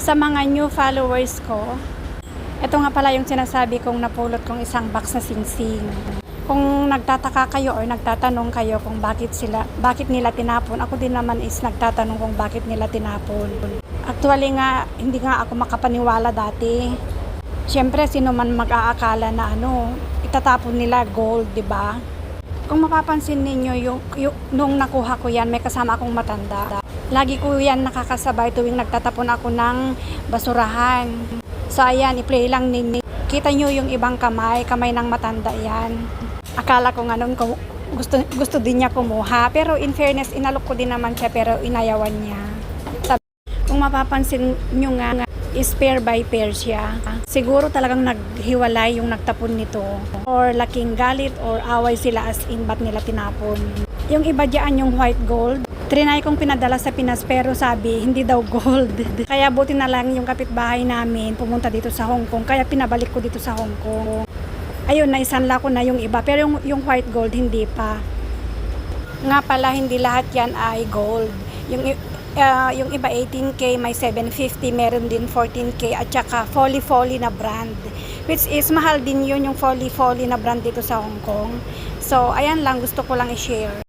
Sa mga new followers ko, ito nga pala yung sinasabi kong napulot kong isang box na singsing. Kung nagtataka kayo or nagtatanong kayo kung bakit nila tinapon, ako din naman is nagtatanong kung bakit nila tinapon. Actually nga, hindi nga ako makapaniwala dati. Siyempre, sino man mag-aakala na itatapon nila gold, di ba? Kung mapapansin ninyo, nung nakuha ko yan, may kasama akong matanda. Lagi ko yan nakakasabay tuwing nagtatapon ako ng basurahan. So ayan, i-play lang ninyo. Kita nyo yung ibang kamay ng matanda yan. Akala ko nga nung gusto din niya kumuha. Pero in fairness, inalok ko din naman siya pero inayawan niya. Kung mapapansin nyo nga, is pair by pair siya. Siguro talagang naghiwalay yung nagtapon nito. Or laking galit or away sila as in ba't nila tinapon. Yung iba dyan yung white gold. Trinay kong pinadala sa Pinas pero sabi hindi daw gold. Kaya buti na lang yung kapitbahay namin pumunta dito sa Hong Kong. Kaya pinabalik ko dito sa Hong Kong. Ayun, naisanla ko na yung iba. Pero yung white gold hindi pa. Nga pala hindi lahat yan ay gold. Yung iba 18K, may 750, meron din 14K at saka Folly na brand. Which is mahal din yun yung Folly na brand dito sa Hong Kong. So ayan lang, gusto ko lang i-share.